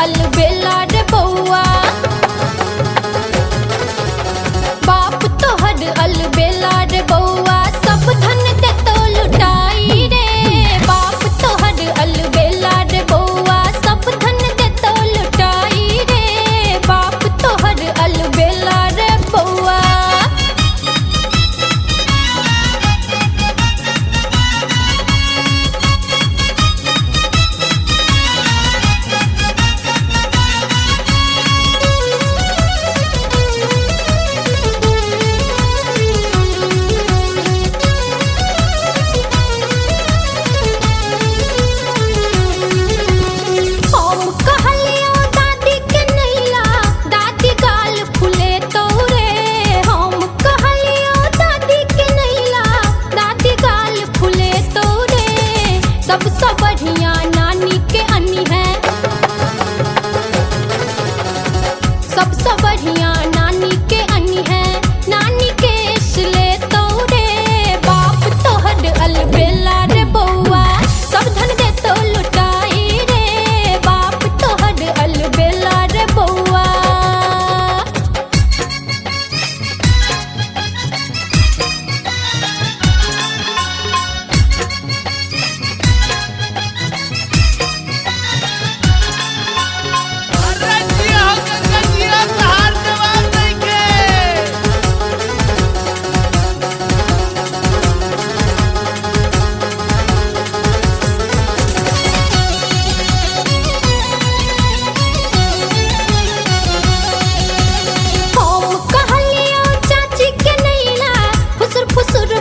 अलबेला रे बउआ, बाप तोहर अलबेला रे बउआ, सब धन दे तो लुटाई रे। बाप तोहर अलबेला रे बउआ, सब धन दे तो लुटाई रे। बाप तोहर अलबेला रे बउआ। सबसे बढ़िया नानी के अन्नी है, सबसे बढ़िया नानी के अन्नी है। नानी के इसले तो रे, बाप तोहर अलबेला रे बउआ, सब धन दे तो लुटाई रे। बाप तोहर अलबेला रे बउआ।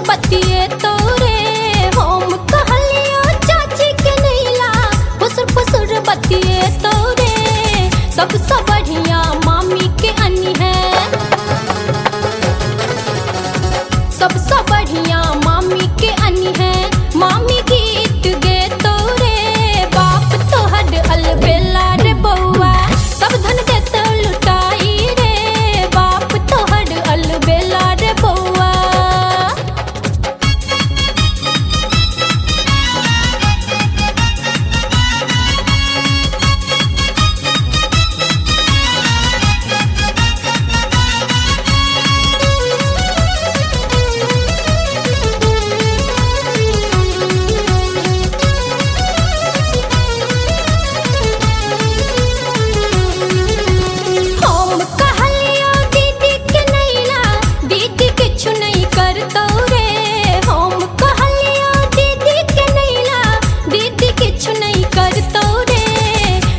बतिए तो रे हम कहलियो चाची के नैला, फुसुर फुसुर बतिए तो रे। सबसे बढ़िया मामी के अन्नी है, सबसे बढ़िया मामी के अन्नी है। मामी गीत गे तो रे, बाप तोहर अलबेला रे बउआ, सब धन दे तो लुटाई रे। बाप तोहर अलबेला रे बउआ।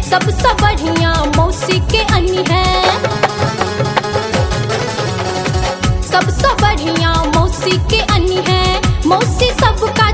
सबसे बढ़िया मौसी के अन्नी है, सबसे बढ़िया मौसी के अन्नी है। मौसी सबका